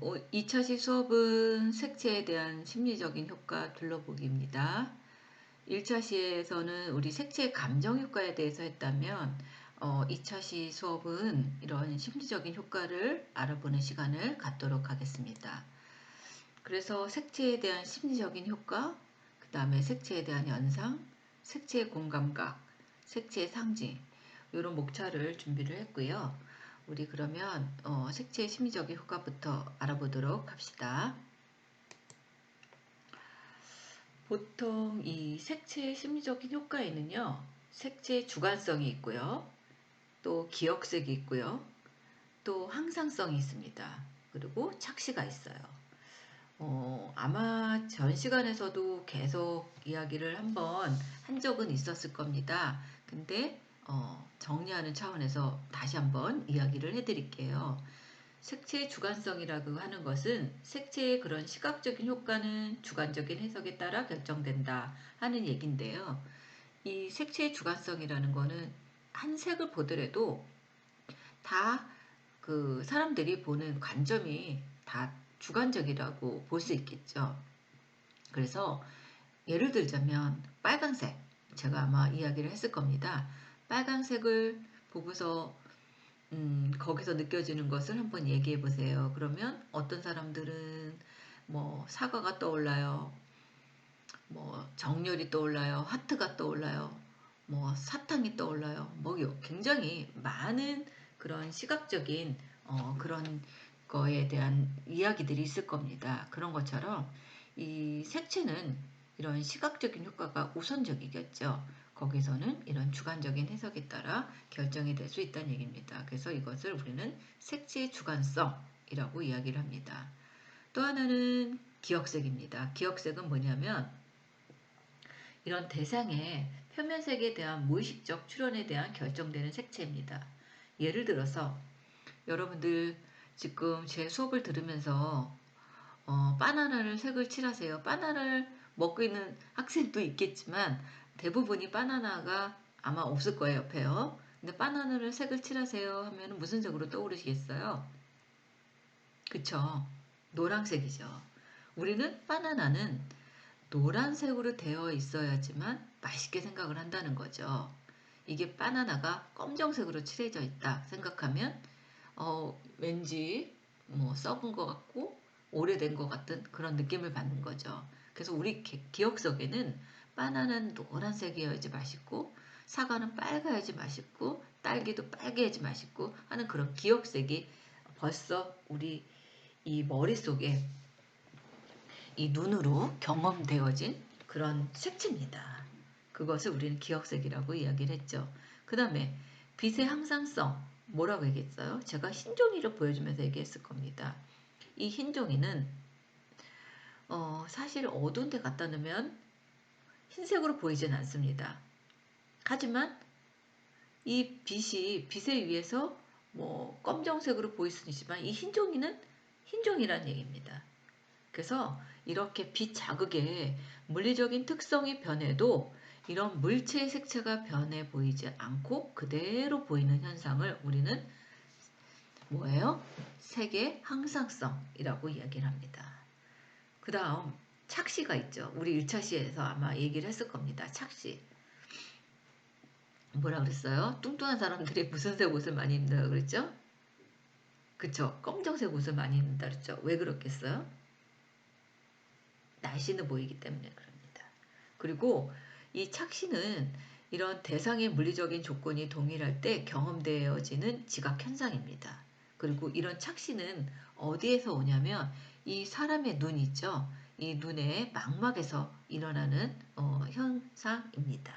2차 시 수업은 색채에 대한 심리적인 효과 둘러보기입니다. 1차 시에서는 우리 색채의 감정 효과에 대해서 했다면 2차 시 수업은 이런 심리적인 효과를 알아보는 시간을 갖도록 하겠습니다. 그래서 색채에 대한 심리적인 효과, 그 다음에 색채에 대한 현상, 색채의 공감각, 색채의 상징 이런 목차를 준비를 했고요. 우리 그러면 색채의 심리적인 효과부터 알아보도록 합시다. 보통 이 색채의 심리적인 효과에는요, 색채의 주관성이 있고요, 또 기억색이 있고요, 또 항상성이 있습니다. 그리고 착시가 있어요. 아마 전 시간에서도 계속 이야기를 한번 한 적은 있었을 겁니다. 근데 정리하는 차원에서 다시 한번 이야기를 해드릴게요. 색채의 주관성이라고 하는 것은 색채의 그런 시각적인 효과는 주관적인 해석에 따라 결정된다 하는 얘기인데요. 이 색채의 주관성이라는 거는 한 색을 보더라도 다 그 사람들이 보는 관점이 다 주관적이라고 볼 수 있겠죠. 그래서 예를 들자면 빨간색, 제가 아마 이야기를 했을 겁니다. 빨간색을 보고서 거기서 느껴지는 것을 한번 얘기해 보세요. 그러면 어떤 사람들은 뭐 사과가 떠올라요. 뭐 정렬이 떠올라요. 하트가 떠올라요. 뭐 사탕이 떠올라요. 뭐 굉장히 많은 그런 시각적인 그런 거에 대한 이야기들이 있을 겁니다. 그런 것처럼 이 색채는 이런 시각적인 효과가 우선적이겠죠. 거기서는 이런 주관적인 해석에 따라 결정이 될 수 있다는 얘기입니다. 그래서 이것을 우리는 색채의 주관성이라고 이야기를 합니다. 또 하나는 기억색입니다. 기억색은 뭐냐면 이런 대상의 표면색에 대한 무의식적 출현에 대한 결정되는 색채입니다. 예를 들어서 여러분들 지금 제 수업을 들으면서 바나나를 색을 칠하세요. 바나나를 먹고 있는 학생도 있겠지만 대부분이 바나나가 아마 없을 거예요, 옆에요. 근데 바나나를 색을 칠하세요 하면 무슨 색으로 떠오르시겠어요? 그쵸? 노란색이죠. 우리는 바나나는 노란색으로 되어 있어야지만 맛있게 생각을 한다는 거죠. 이게 바나나가 검정색으로 칠해져 있다 생각하면 왠지 뭐 썩은 것 같고 오래된 것 같은 그런 느낌을 받는 거죠. 그래서 우리 기억 속에는 바나나는 노란색이어야지 맛있고 사과는 빨가야지 맛있고 딸기도 빨개야지 맛있고 하는 그런 기억색이 벌써 우리 이 머릿속에 이 눈으로 경험되어진 그런 색채입니다. 그것을 우리는 기억색이라고 이야기를 했죠. 그 다음에 빛의 항상성 뭐라고 얘기했어요? 제가 흰종이를 보여주면서 얘기했을 겁니다. 이 흰종이는 사실 어두운 데 갖다 놓으면 흰색으로 보이진 않습니다. 하지만 이 빛이 빛에 의해서 뭐 검정색으로 보일 수는 있지만 이 흰종이는 흰종이라는 얘기입니다. 그래서 이렇게 빛 자극에 물리적인 특성이 변해도 이런 물체의 색채가 변해 보이지 않고 그대로 보이는 현상을 우리는 뭐예요? 색의 항상성이라고 이야기를 합니다. 그 다음 착시가 있죠. 우리 1차 시에서 아마 얘기를 했을 겁니다. 착시. 뭐라 그랬어요? 뚱뚱한 사람들이 무슨 색 옷을 많이 입는다고 그랬죠? 그쵸? 검정색 옷을 많이 입는다 그랬죠? 왜 그렇겠어요? 날씬해 보이기 때문에 그럽니다. 그리고 이 착시는 이런 대상의 물리적인 조건이 동일할 때 경험되어지는 지각 현상입니다. 그리고 이런 착시는 어디에서 오냐면 이 사람의 눈 있죠. 이 눈의 망막에서 일어나는 현상입니다.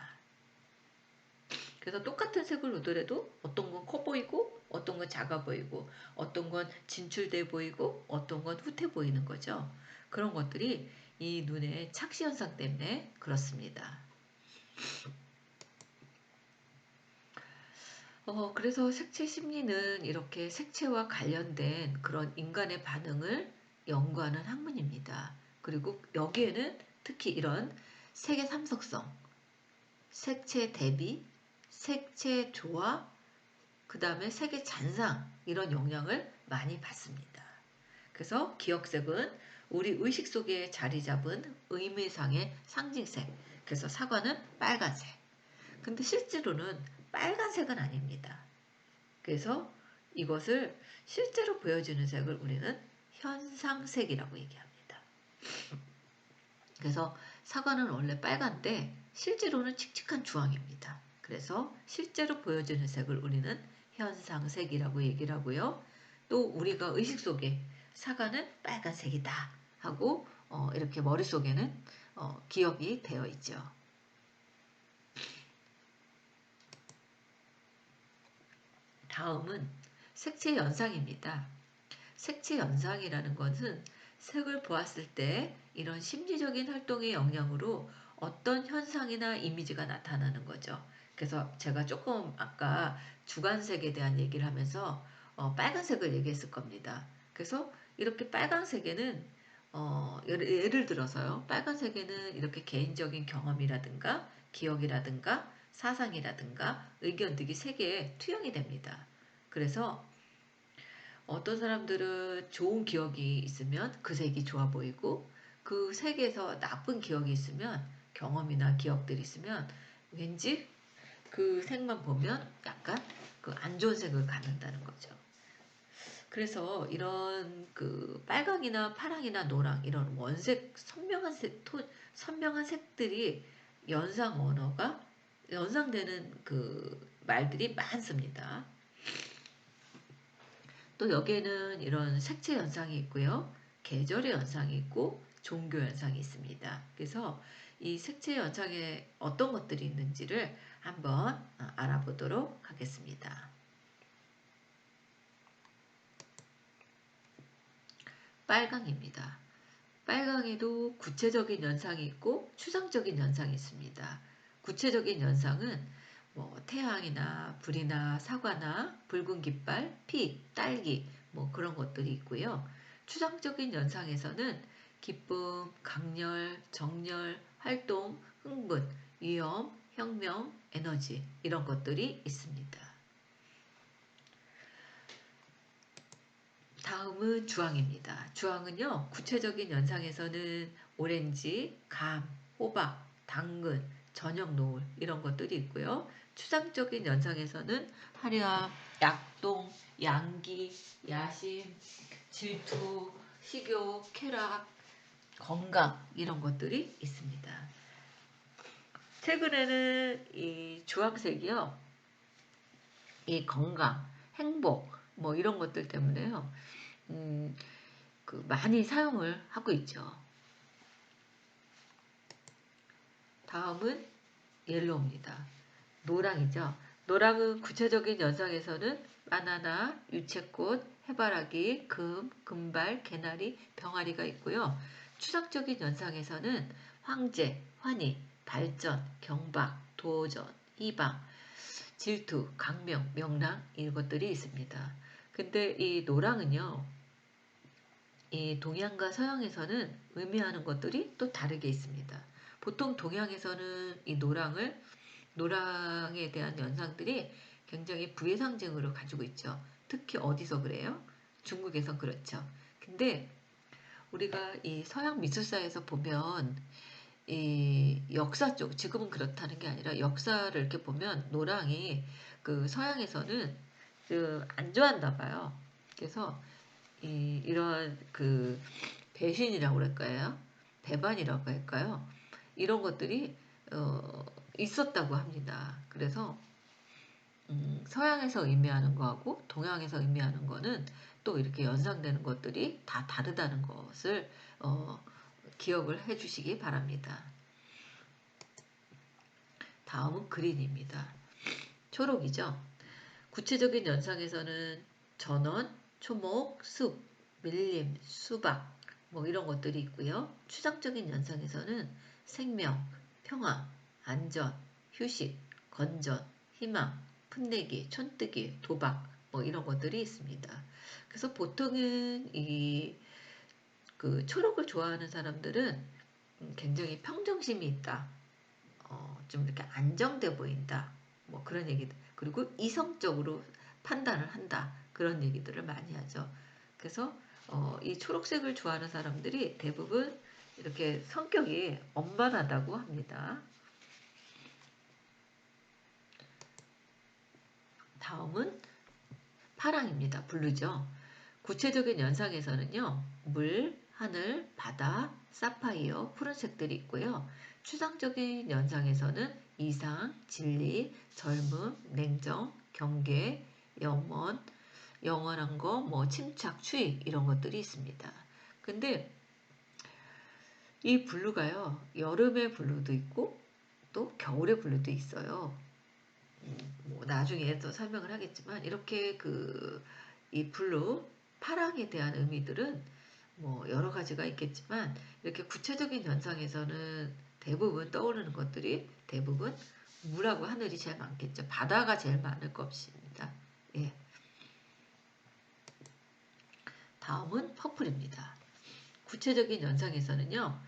그래서 똑같은 색을 놓더라도 어떤 건 커 보이고 어떤 건 작아 보이고 어떤 건 진출돼 보이고 어떤 건 후퇴 보이는 거죠. 그런 것들이 이 눈의 착시 현상 때문에 그렇습니다. 그래서 색채 심리는 이렇게 색채와 관련된 그런 인간의 반응을 연구하는 학문입니다. 그리고 여기에는 특히 이런 색의 삼석성, 색채 대비, 색채 조화, 그 다음에 색의 잔상 이런 영향을 많이 받습니다. 그래서 기억색은 우리 의식 속에 자리 잡은 의미상의 상징색. 그래서 사과는 빨간색. 근데 실제로는 빨간색은 아닙니다. 그래서 이것을 실제로 보여주는 색을 우리는 현상색이라고 얘기합니다. 그래서 사과는 원래 빨간데 실제로는 칙칙한 주황입니다. 그래서 실제로 보여주는 색을 우리는 현상색이라고 얘기를 하고요. 또 우리가 의식 속에 사과는 빨간색이다 하고 이렇게 머릿속에는 기억이 되어 있죠. 다음은 색채 연상입니다. 색채 연상이라는 것은 색을 보았을 때 이런 심리적인 활동의 영향으로 어떤 현상이나 이미지가 나타나는 거죠. 그래서 제가 조금 아까 주관색에 대한 얘기를 하면서 빨간색을 얘기했을 겁니다. 그래서 이렇게 빨간색에는 예를 들어서요. 빨간색에는 이렇게 개인적인 경험이라든가 기억이라든가 사상이라든가 의견 등이 색에 투영이 됩니다. 그래서 어떤 사람들은 좋은 기억이 있으면 그 색이 좋아 보이고 그 색에서 나쁜 기억이 있으면 경험이나 기억들이 있으면 왠지 그 색만 보면 약간 그 안 좋은 색을 갖는다는 거죠. 그래서 이런 그 빨강이나 파랑이나 노랑 이런 원색 선명한 색들이 연상 언어가 연상되는 그 말들이 많습니다. 또 여기에는 이런 색채 현상이 있고요. 계절의 현상이 있고 종교 현상이 있습니다. 그래서 이 색채 현상에 어떤 것들이 있는지를 한번 알아보도록 하겠습니다. 빨강입니다. 빨강에도 구체적인 연상이 있고 추상적인 연상이 있습니다. 구체적인 연상은 뭐 태양이나 불이나 사과나 붉은 깃발, 피, 딸기 뭐 그런 것들이 있고요. 추상적인 연상에서는 기쁨, 강렬, 정열, 활동, 흥분, 위험, 혁명, 에너지 이런 것들이 있습니다. 다음은 주황입니다. 주황은요, 구체적인 연상에서는 오렌지, 감, 호박, 당근, 저녁 노을 이런 것들이 있고요. 추상적인 연상에서는 화려함, 약동, 양기, 야심, 질투, 식욕, 쾌락, 건강 이런 것들이 있습니다. 최근에는 이 주황색이요, 이 건강, 행복 뭐 이런 것들 때문에요. 음, 많이 사용을 하고 있죠. 다음은 옐로우입니다. 노랑이죠. 노랑은 구체적인 연상에서는 바나나, 유채꽃, 해바라기, 금발, 개나리, 병아리가 있고요. 추상적인 연상에서는 황제, 환희, 발전, 경박, 도전, 희망, 질투, 강명, 명랑 이런 것들이 있습니다. 근데 이 노랑은요. 이 동양과 서양에서는 의미하는 것들이 또 다르게 있습니다. 보통 동양에서는 이 노랑에 대한 연상들이 굉장히 부의 상징으로 가지고 있죠. 특히 어디서 그래요? 중국에서 그렇죠. 근데 우리가 이 서양 미술사에서 보면 이 역사 쪽, 지금은 그렇다는 게 아니라 역사를 이렇게 보면 노랑이 그 서양에서는 그 안 좋아한다 봐요. 그래서 이런 그 배신이라고 그럴까요? 배반이라고 할까요? 이런 것들이 있었다고 합니다. 그래서 서양에서 의미하는 거하고 동양에서 의미하는 거는 또 이렇게 연상되는 것들이 다 다르다는 것을 기억을 해주시기 바랍니다. 다음은 그린입니다. 초록이죠. 구체적인 연상에서는 전원, 초목, 숲, 밀림, 수박 뭐 이런 것들이 있고요. 추상적인 연상에서는 생명, 평화, 안전, 휴식, 건전, 희망, 풋내기, 촌뜨기, 도박 뭐 이런 것들이 있습니다. 그래서 보통은 이 그 초록을 좋아하는 사람들은 굉장히 평정심이 있다. 좀 이렇게 안정돼 보인다. 뭐 그런 얘기들. 그리고 이성적으로 판단을 한다. 그런 얘기들을 많이 하죠. 그래서 이 초록색을 좋아하는 사람들이 대부분 이렇게 성격이 엄만하다고 합니다. 다음은 파랑입니다. 블루죠. 구체적인 연상에서는요. 물, 하늘, 바다, 사파이어, 푸른색들이 있고요. 추상적인 연상에서는 이상, 진리, 젊음, 냉정, 경계, 영원, 영원한 거, 뭐 침착, 추익 이런 것들이 있습니다. 근데 이 블루가요. 여름의 블루도 있고 또 겨울의 블루도 있어요. 뭐 나중에 또 설명을 하겠지만 이렇게 이 블루, 파랑에 대한 의미들은 뭐 여러 가지가 있겠지만 이렇게 구체적인 현상에서는 대부분 떠오르는 것들이 대부분 물하고 하늘이 제일 많겠죠. 바다가 제일 많을 것입니다. 예. 다음은 퍼플입니다. 구체적인 연상에서는요.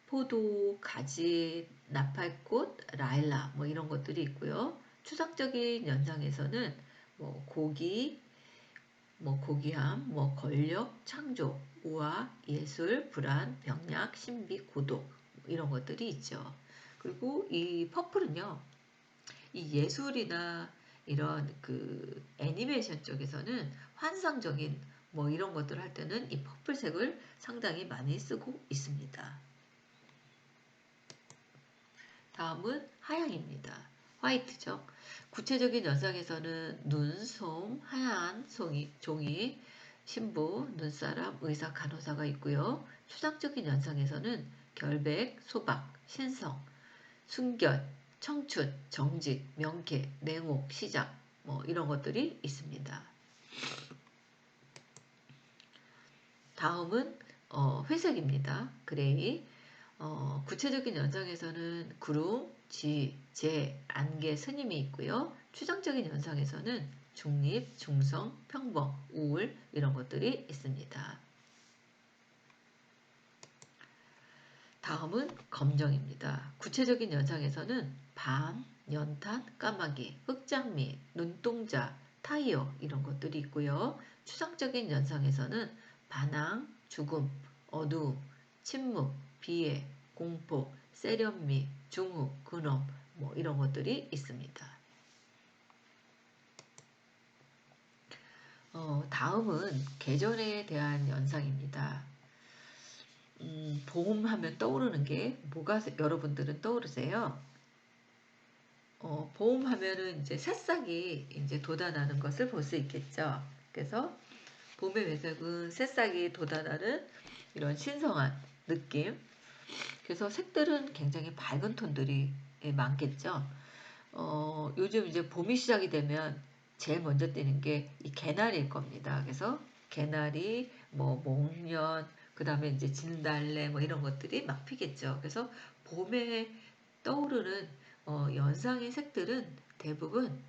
포도, 가지, 나팔꽃, 라일락 뭐 이런 것들이 있고요. 추상적인 연상에서는 뭐 고기, 뭐 고귀함, 뭐 권력, 창조, 우화, 예술, 불안, 병약, 신비, 고독 뭐 이런 것들이 있죠. 그리고 이 퍼플은요. 이 예술이나 이런 애니메이션 쪽에서는 환상적인 뭐 이런 것들 할 때는 이 퍼플색을 상당히 많이 쓰고 있습니다. 다음은 하양입니다. 화이트죠. 구체적인 연상에서는 눈, 솜, 하얀 종이, 신부, 눈사람, 의사, 간호사가 있고요. 추상적인 연상에서는 결백, 소박, 신성, 순결, 청춘, 정직, 명쾌, 냉혹, 시작 뭐 이런 것들이 있습니다. 다음은 회색입니다. 그레이. 구체적인 연상에서는 구름, 쥐, 재, 안개, 스님이 있고요. 추상적인 연상에서는 중립, 중성, 평범, 우울 이런 것들이 있습니다. 다음은 검정입니다. 구체적인 연상에서는 밤, 연탄, 까마귀, 흑장미, 눈동자, 타이어 이런 것들이 있고요. 추상적인 연상에서는 반항, 죽음, 어두움, 침묵, 비애, 공포, 세련미, 중후, 근엄 뭐 이런 것들이 있습니다. 다음은 계절에 대한 연상입니다. 봄 하면 떠오르는 게 뭐가 여러분들은 떠오르세요? 봄 하면은 이제 새싹이 이제 돋아나는 것을 볼 수 있겠죠. 그래서 봄의 외색은 새싹이 돋아나는 이런 신성한 느낌. 그래서 색들은 굉장히 밝은 톤들이 많겠죠. 요즘 이제 봄이 시작이 되면 제일 먼저 뜨는 게 이 개나리일 겁니다. 그래서 개나리, 뭐 목련, 그 다음에 이제 진달래 뭐 이런 것들이 막 피겠죠. 그래서 봄에 떠오르는 연상의 색들은 대부분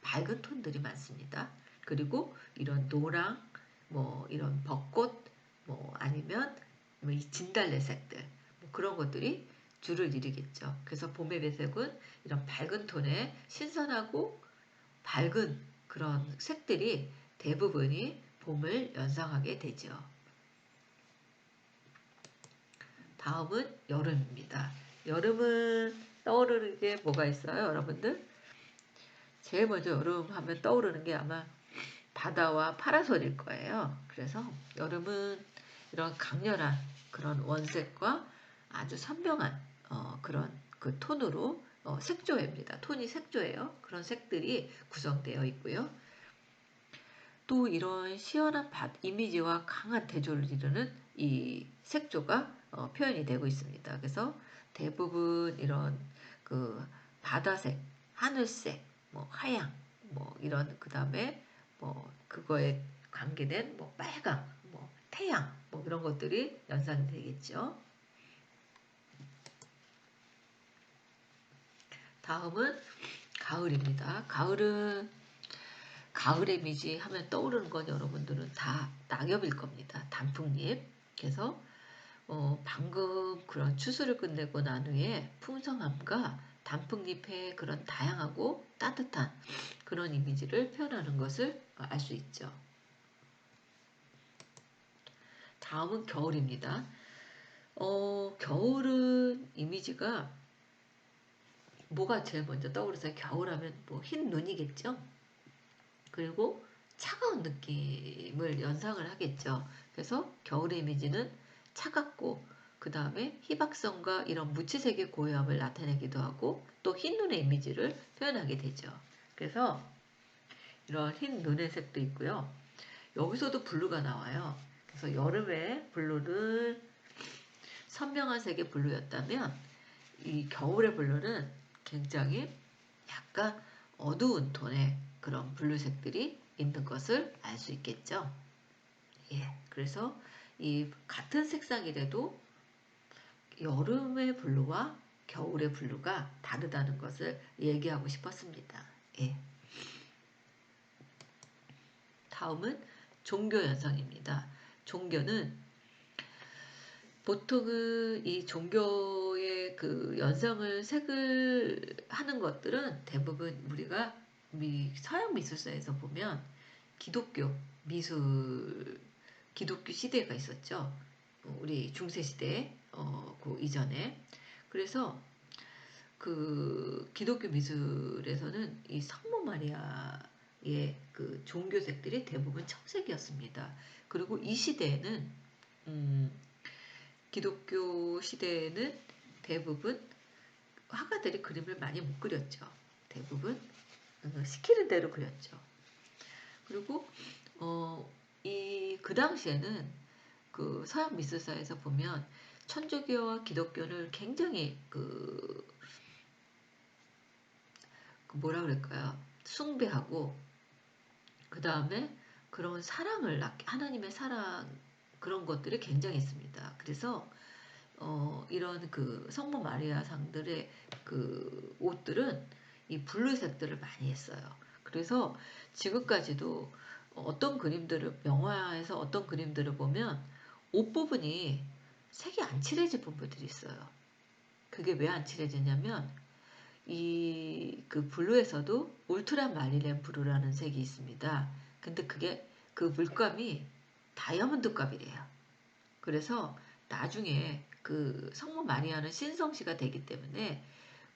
밝은 톤들이 많습니다. 그리고 이런 노랑, 뭐 이런 벚꽃, 뭐 아니면 뭐 이 진달래색들 뭐 그런 것들이 주를 이루겠죠. 그래서 봄의 배색은 이런 밝은 톤의 신선하고 밝은 그런 색들이 대부분이 봄을 연상하게 되죠. 다음은 여름입니다. 여름은 떠오르는 게 뭐가 있어요, 여러분들? 제일 먼저 여름 하면 떠오르는 게 아마 바다와 파라솔일 거예요. 그래서 여름은 이런 강렬한 그런 원색과 아주 선명한 그런 그 톤으로 색조입니다. 톤이 색조예요. 그런 색들이 구성되어 있고요. 또 이런 시원한 이미지와 강한 대조를 이루는 이 색조가 표현이 되고 있습니다. 그래서 대부분 이런 그 바다색, 하늘색, 뭐 하양, 뭐 이런 그 다음에 뭐 그거에 관계된 뭐 빨강, 뭐 태양, 뭐 그런 것들이 연상이 되겠죠. 다음은 가을입니다. 가을 이미지 하면 떠오르는 건 여러분들은 다 낙엽일 겁니다. 단풍잎. 그래서 방금 그런 추수를 끝내고 난 후에 풍성함과 단풍잎의 그런 다양하고 따뜻한 그런 이미지를 표현하는 것을 알 수 있죠. 다음은 겨울입니다. 겨울은 이미지가 뭐가 제일 먼저 떠오르세요? 겨울하면 뭐 흰 눈이겠죠? 그리고 차가운 느낌을 연상을 하겠죠. 그래서 겨울의 이미지는 차갑고 그 다음에 희박성과 이런 무채색의 고요함을 나타내기도 하고 또 흰 눈의 이미지를 표현하게 되죠. 그래서 이런 흰 눈의 색도 있고요. 여기서도 블루가 나와요. 그래서 여름의 블루는 선명한 색의 블루였다면 이 겨울의 블루는 굉장히 약간 어두운 톤의 그런 블루색들이 있는 것을 알 수 있겠죠. 예, 그래서 이 같은 색상이라도 여름의 블루와 겨울의 블루가 다르다는 것을 얘기하고 싶었습니다. 예. 다음은 종교 연상입니다. 종교는 보통은 이 종교의 그 연상을 색을 하는 것들은 대부분 우리가 서양 미술사에서 보면 기독교 미술, 기독교 시대가 있었죠. 우리 중세 시대 그 이전에. 그래서 그 기독교 미술에서는 이 성모 마리아의 그 종교색들이 대부분 청색이었습니다. 그리고 이 시대에는 기독교 시대에는 대부분 화가들이 그림을 많이 못 그렸죠. 대부분 시키는 대로 그렸죠. 그리고 그 당시에는 그 서양 미술사에서 보면 천주교와 기독교를 굉장히 뭐라 그럴까요? 숭배하고 그 다음에 그런 사랑을 하나님의 사랑 그런 것들이 굉장했습니다. 그래서 이런 그 성모 마리아 상들의 그 옷들은 이 블루색들을 많이 했어요. 그래서 지금까지도 어떤 그림들을 영화에서 어떤 그림들을 보면 옷 부분이 색이 안 칠해진 부분들이 있어요. 그게 왜 안 칠해지냐면 이 그 블루에서도 울트라 마릴렌 블루라는 색이 있습니다. 근데 그게 그 물감이 다이아몬드 값이래요. 그래서 나중에 그 성모 마리아는 신성시가 되기 때문에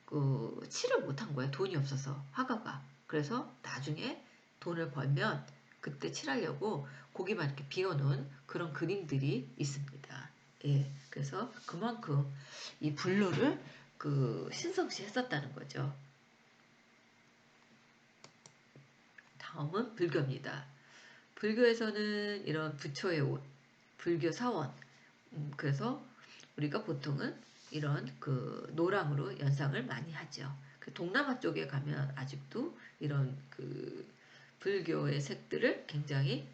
그 칠을 못한 거예요. 돈이 없어서 화가가. 그래서 나중에 돈을 벌면 그때 칠하려고 거기만 이렇게 비워놓은 그런 그림들이 있습니다. 예, 그래서 그만큼 이 블루를 그 신성시 했었다는 거죠. 다음은 불교입니다. 불교에서는 이런 부처의 옷, 불교 사원, 그래서 우리가 보통은 이런 그 노랑으로 연상을 많이 하죠. 그 동남아 쪽에 가면 아직도 이런 그 불교의 색들을 굉장히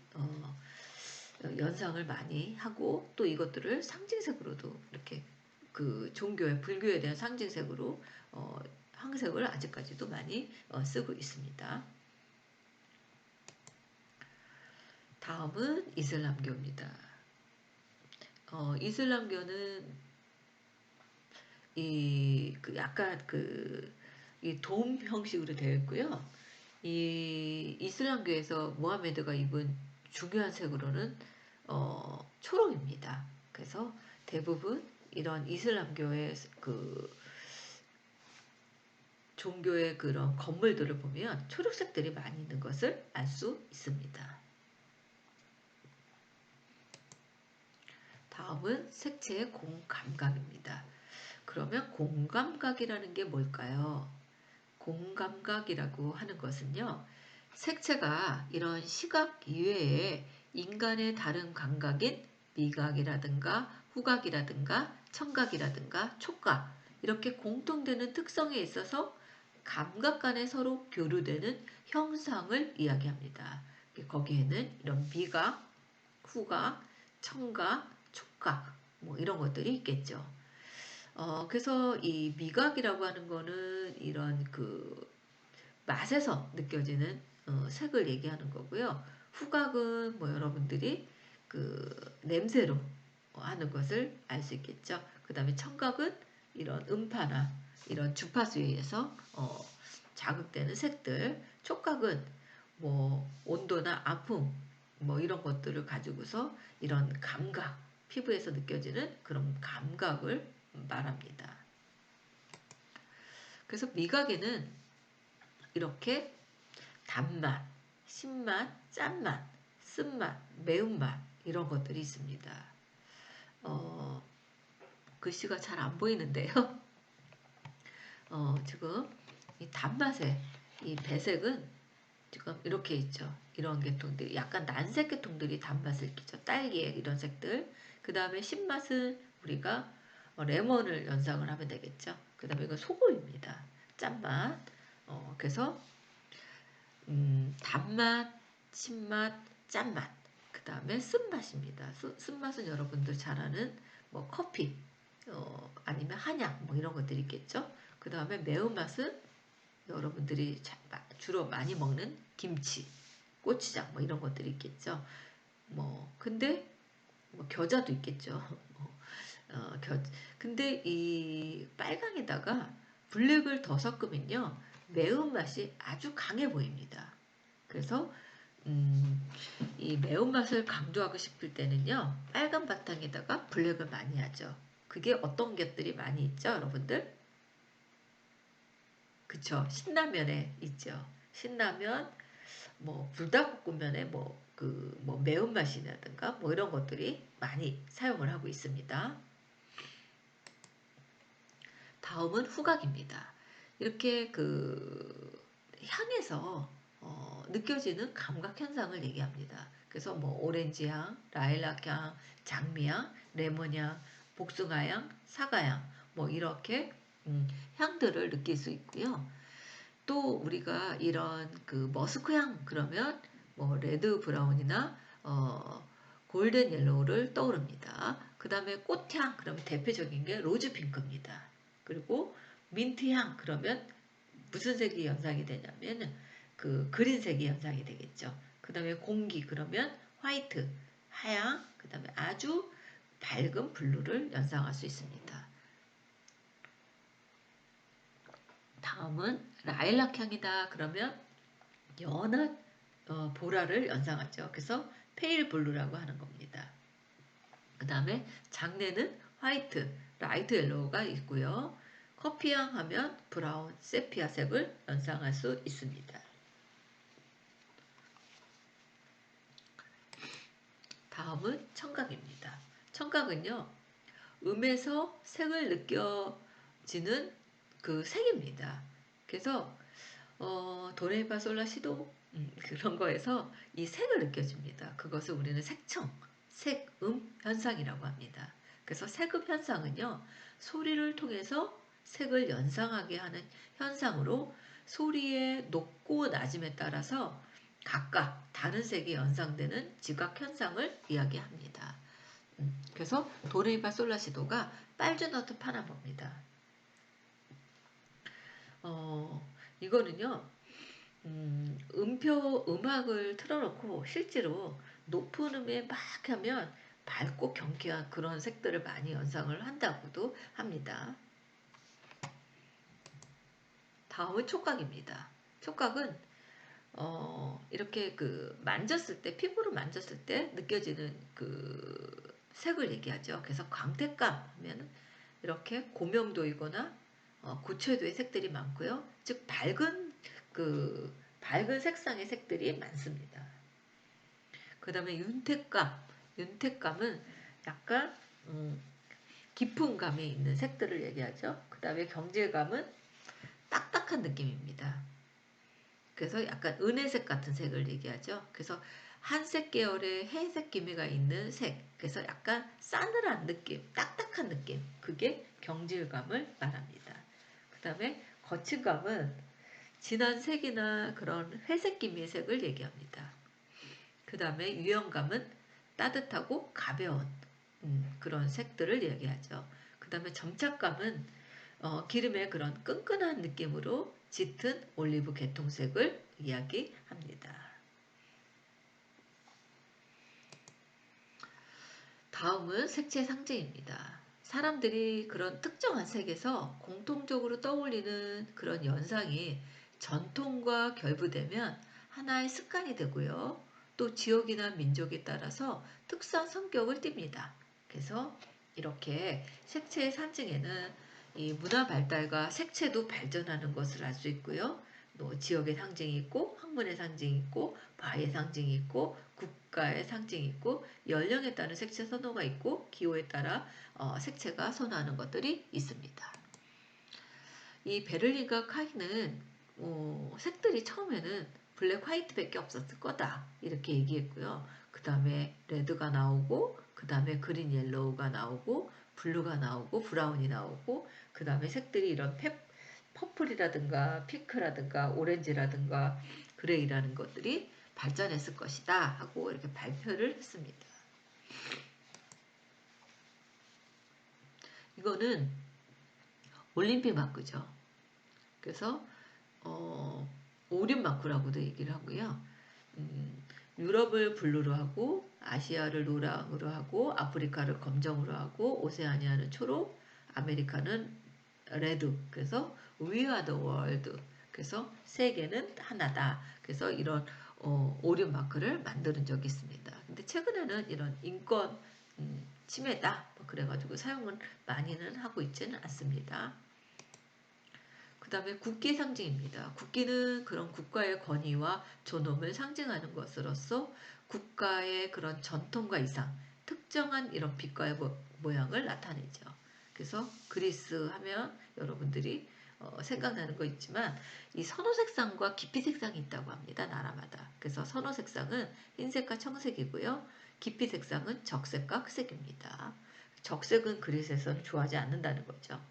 연상을 많이 하고 또 이것들을 상징색으로도 이렇게 그 종교의 불교에 대한 상징색으로 황색을 아직까지도 많이 쓰고 있습니다. 다음은 이슬람교입니다. 이슬람교는 약간 이 돔 형식으로 되어 있고요. 이 이슬람교에서 모하메드가 입은 중요한 색으로는 초록입니다. 그래서 대부분 이런 이슬람교의 그 종교의 그런 건물들을 보면 초록색들이 많이 있는 것을 알 수 있습니다. 다음은 색채의 공감각입니다. 그러면 공감각이라는 게 뭘까요? 공감각이라고 하는 것은요. 색채가 이런 시각 이외에 인간의 다른 감각인 미각이라든가 후각이라든가 청각이라든가 촉각 이렇게 공통되는 특성에 있어서 감각 간에 서로 교류되는 형상을 이야기합니다. 거기에는 이런 미각, 후각, 청각, 촉각 뭐 이런 것들이 있겠죠. 그래서 이 미각이라고 하는 거는 이런 그 맛에서 느껴지는 색을 얘기하는 거고요. 후각은 뭐 여러분들이 그 냄새로 하는 것을 알 수 있겠죠. 그 다음에 청각은 이런 음파나 이런 주파수에 의해서 자극되는 색들. 촉각은 뭐 온도나 아픔 뭐 이런 것들을 가지고서 이런 감각 피부에서 느껴지는 그런 감각을 말합니다. 그래서 미각에는 이렇게 단맛, 신맛, 짠맛, 쓴맛, 매운맛 이런 것들이 있습니다. 글씨가 잘 안 보이는데요. 지금 이 단맛의 이 배색은 지금 이렇게 있죠. 이런 계통들이 약간 난색 계통들이 단맛을 끼죠. 딸기의 이런 색들. 그 다음에 신맛은 우리가 레몬을 연상을 하면 되겠죠. 그 다음에 이건 소금입니다. 짠맛. 그래서 단맛, 신맛, 짠맛. 그 다음에 쓴맛입니다. 쓴맛은 여러분들 잘 아는 뭐 커피, 아니면 한약 뭐 이런 것들이 있겠죠. 그 다음에 매운맛은 여러분들이 주로 많이 먹는 김치, 고추장 뭐 이런 것들이 있겠죠. 뭐 근데 뭐 겨자도 있겠죠. 근데 이 빨강에다가 블랙을 더 섞으면요 매운맛이 아주 강해 보입니다. 그래서 이 매운맛을 강조하고 싶을 때는요 빨간 바탕에다가 블랙을 많이 하죠. 그게 어떤 것들이 많이 있죠, 여러분들? 그쵸. 신라면에 있죠. 신라면, 뭐, 불닭볶음면에 뭐 매운맛이라든가, 뭐 이런 것들이 많이 사용을 하고 있습니다. 다음은 후각입니다. 이렇게 향에서, 느껴지는 감각 현상을 얘기합니다. 그래서 뭐, 오렌지향, 라일락향, 장미향, 레몬향, 복숭아향, 사과향, 뭐, 이렇게, 향들을 느낄 수 있고요. 또 우리가 이런 머스크 향 그러면 뭐 레드 브라운이나 골든 옐로우를 떠오릅니다. 그 다음에 꽃향 그러면 대표적인 게 로즈 핑크입니다. 그리고 민트 향 그러면 무슨 색이 연상이 되냐면 그린색이 연상이 되겠죠. 그 다음에 공기 그러면 화이트, 하양, 그 다음에 아주 밝은 블루를 연상할 수 있습니다. 다음은 라일락 향이다 그러면 연한 보라를 연상하죠. 그래서 페일 블루라고 하는 겁니다. 그 다음에 장내는 화이트, 라이트 옐로우가 있고요. 커피향 하면 브라운, 세피아색을 연상할 수 있습니다. 다음은 청각입니다. 청각은요. 음에서 색을 느껴지는 그 색입니다. 그래서 도레미파솔라시도 그런 거에서 이 색을 느껴집니다. 그것을 우리는 색청, 색음 현상이라고 합니다. 그래서 색음 현상은요. 소리를 통해서 색을 연상하게 하는 현상으로 소리의 높고 낮음에 따라서 각각 다른 색이 연상되는 지각 현상을 이야기합니다. 그래서 도레미파솔라시도가 빨주노트 파나모입니다. 이거는요. 음악을 틀어놓고 실제로 높은 음에 막 하면 밝고 경쾌한 그런 색들을 많이 연상을 한다고도 합니다. 다음은 촉각입니다. 촉각은 이렇게 만졌을 때 피부를 만졌을 때 느껴지는 색을 얘기하죠. 그래서 광택감 하면 이렇게 고명도이거나 고채도의 색들이 많고요. 즉 밝은 색상의 색들이 많습니다. 그 다음에 윤택감은 약간 깊은 감이 있는 색들을 얘기하죠. 그 다음에 경질감은 딱딱한 느낌입니다. 그래서 약간 은혜색 같은 색을 얘기하죠. 그래서 한색 계열의 회색 기미가 있는 색. 그래서 약간 싸늘한 느낌, 딱딱한 느낌. 그게 경질감을 말합니다. 그 다음에 거칠감은 진한 색이나 그런 회색 기미의 색을 얘기합니다. 그 다음에 유연감은 따뜻하고 가벼운 그런 색들을 얘기하죠. 그 다음에 점착감은 기름의 그런 끈끈한 느낌으로 짙은 올리브 계통색을 이야기합니다. 다음은 색채 상징입니다. 사람들이 그런 특정한 색에서 공통적으로 떠올리는 그런 연상이 전통과 결부되면 하나의 습관이 되고요. 또 지역이나 민족에 따라서 특수한 성격을 띱니다. 그래서 이렇게 색채의 상징에는 이 문화 발달과 색채도 발전하는 것을 알 수 있고요. 또 지역의 상징이 있고 학문의 상징이 있고 바의 상징이 있고 국가의 상징이 있고 연령에 따른 색채 선호가 있고 기호에 따라 색채가 선호하는 것들이 있습니다. 이 베를린과 카이는 색들이 처음에는 블랙 화이트밖에 없었을 거다 이렇게 얘기했고요. 그 다음에 레드가 나오고 그 다음에 그린 옐로우가 나오고 블루가 나오고 브라운이 나오고 그 다음에 색들이 이런 퍼플이라든가 핑크라든가 오렌지라든가 그레이라는 것들이 발전했을 것이다 하고 이렇게 발표를 했습니다. 이거는 올림픽 마크죠. 그래서 오륜 마크라고도 얘기를 하고요. 유럽을 블루로 하고 아시아를 노랑으로 하고 아프리카를 검정으로 하고 오세아니아는 초록, 아메리카는 레드. 그래서 We are the world. 그래서 세계는 하나다. 그래서 이런 오륜 마크를 만드는 적이 있습니다. 근데 최근에는 이런 인권 침해다. 그래가지고 사용을 많이는 하고 있지는 않습니다. 그 다음에 국기 상징입니다. 국기는 그런 국가의 권위와 존엄을 상징하는 것으로서 국가의 그런 전통과 이상, 특정한 이런 빛과의 모양을 나타내죠. 그래서 그리스 하면 여러분들이 생각나는 거 있지만 이 선호 색상과 깊이 색상이 있다고 합니다. 나라마다. 그래서 선호 색상은 흰색과 청색이고요. 깊이 색상은 적색과 흑색입니다. 적색은 그리스에서는 좋아하지 않는다는 거죠.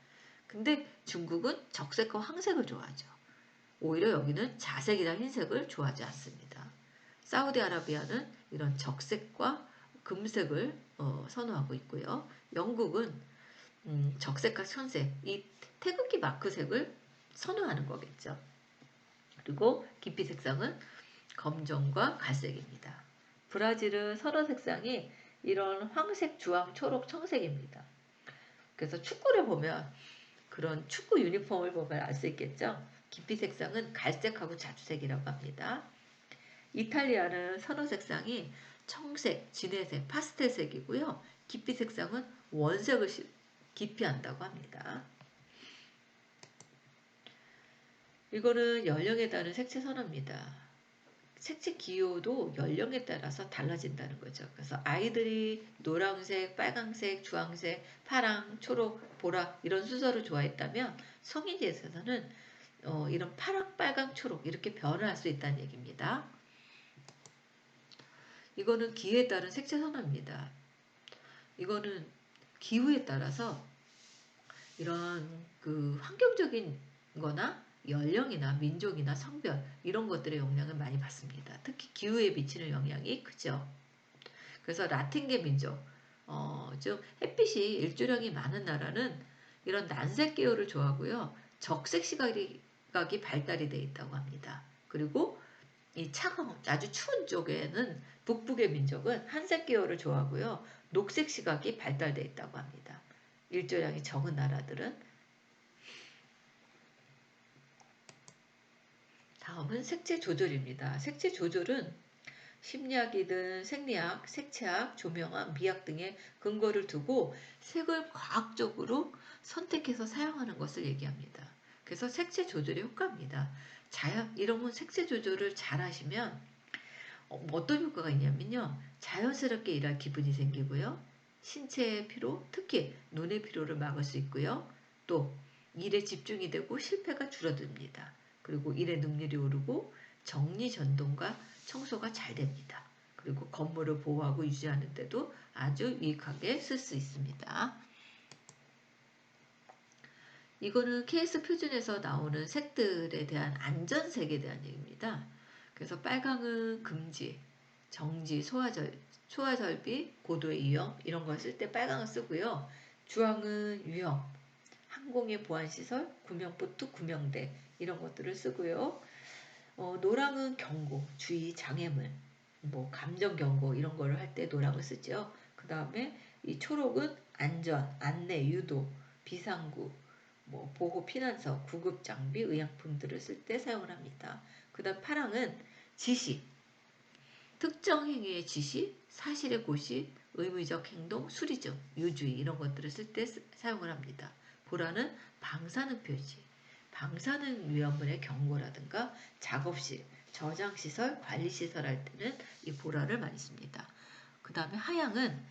근데 중국은 적색과 황색을 좋아하죠. 오히려 여기는 자색이나 흰색을 좋아하지 않습니다. 사우디아라비아는 이런 적색과 금색을 선호하고 있고요. 영국은 적색과 천색, 이 태극기 마크색을 선호하는 거겠죠. 그리고 깊이 색상은 검정과 갈색입니다. 브라질은 선호 색상이 이런 황색, 주황, 초록, 청색입니다. 그래서 축구를 보면 그런 축구 유니폼을 보면 알 수 있겠죠. 깊이 색상은 갈색하고 자주색이라고 합니다. 이탈리아는 선호 색상이 청색, 진회색, 파스텔색이고요. 깊이 색상은 원색을 기피한다고 합니다. 이거는 연령에 따른 색채 선호입니다. 색채 기호도 연령에 따라서 달라진다는 거죠. 그래서 아이들이 노란색, 빨강색, 주황색, 파랑, 초록, 보라 이런 순서를 좋아했다면 성인에서는 이런 파랑, 빨강, 초록 이렇게 변화할 수 있다는 얘기입니다. 이거는 기후에 따른 색채 선호입니다. 이거는 기후에 따라서 이런 그 환경적인 거나 연령이나 민족이나 성별 이런 것들의 영향을 많이 받습니다. 특히 기후에 미치는 영향이 크죠. 그래서 라틴계 민족, 좀 햇빛이 일조량이 많은 나라는 이런 난색 계열을 좋아하고요. 적색 시각이 발달이 되어 있다고 합니다. 그리고 이 차가운 아주 추운 쪽에는 북부의 민족은 한색 계열을 좋아하고요. 녹색 시각이 발달되어 있다고 합니다. 일조량이 적은 나라들은. 다음은 색채 조절입니다. 색채 조절은 심리학이든 생리학, 색채학, 조명학, 미학 등의 근거를 두고 색을 과학적으로 선택해서 사용하는 것을 얘기합니다. 그래서 색채 조절이 효과입니다. 이런 색채 조절을 잘 하시면 어떤 효과가 있냐면요. 자연스럽게 일할 기분이 생기고요. 신체의 피로, 특히 눈의 피로를 막을 수 있고요. 또 일에 집중이 되고 실패가 줄어듭니다. 그리고 일의 능률이 오르고 정리전동과 청소가 잘 됩니다. 그리고 건물을 보호하고 유지하는 데도 아주 유익하게 쓸 수 있습니다. 이거는 KS 표준에서 나오는 색들에 대한 안전색에 대한 얘기입니다. 그래서 빨강은 금지, 정지, 소화절비, 고도의 위험 이런 걸 쓸 때 빨강을 쓰고요. 주황은 위험, 항공의 보안시설, 구명보트, 구명대 이런 것들을 쓰고요. 노랑은 경고, 주의, 장애물, 뭐 감정 경고 이런 거를 할 때 노랑을 쓰죠. 그 다음에 이 초록은 안전, 안내, 유도, 비상구, 뭐 보호 피난서, 구급 장비, 의약품들을 쓸 때 사용을 합니다. 그 다음 파랑은 지시, 특정 행위의 지시, 사실의 고시, 의무적 행동, 수리중, 유주의 이런 것들을 쓸 때 사용을 합니다. 보라는 방사능 표시, 방사능 위험물의 경고라든가 작업실, 저장시설, 관리시설 할 때는 이 보라를 많이 씁니다. 그 다음에 하양은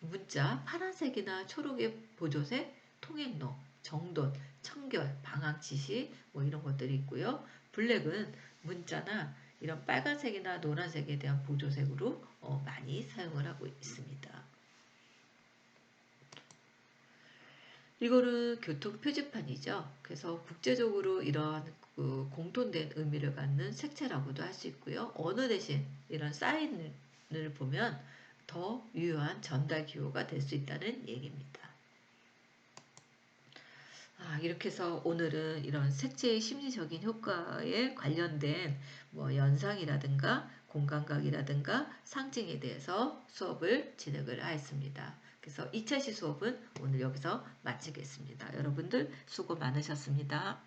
문자, 파란색이나 초록의 보조색, 통행로, 정돈, 청결, 방학 지시 뭐 이런 것들이 있고요. 블랙은 문자나 이런 빨간색이나 노란색에 대한 보조색으로 많이 사용을 하고 있습니다. 이거는 교통 표지판이죠. 그래서 국제적으로 이러한 그 공통된 의미를 갖는 색채라고도 할 수 있고요. 언어 대신 이런 사인을 보면 더 유효한 전달 기호가 될 수 있다는 얘기입니다. 이렇게 해서 오늘은 이런 색채의 심리적인 효과에 관련된 뭐 연상이라든가 공감각이라든가 상징에 대해서 수업을 진행을 하였습니다. 그래서 2차 시 수업은 오늘 여기서 마치겠습니다. 여러분들 수고 많으셨습니다.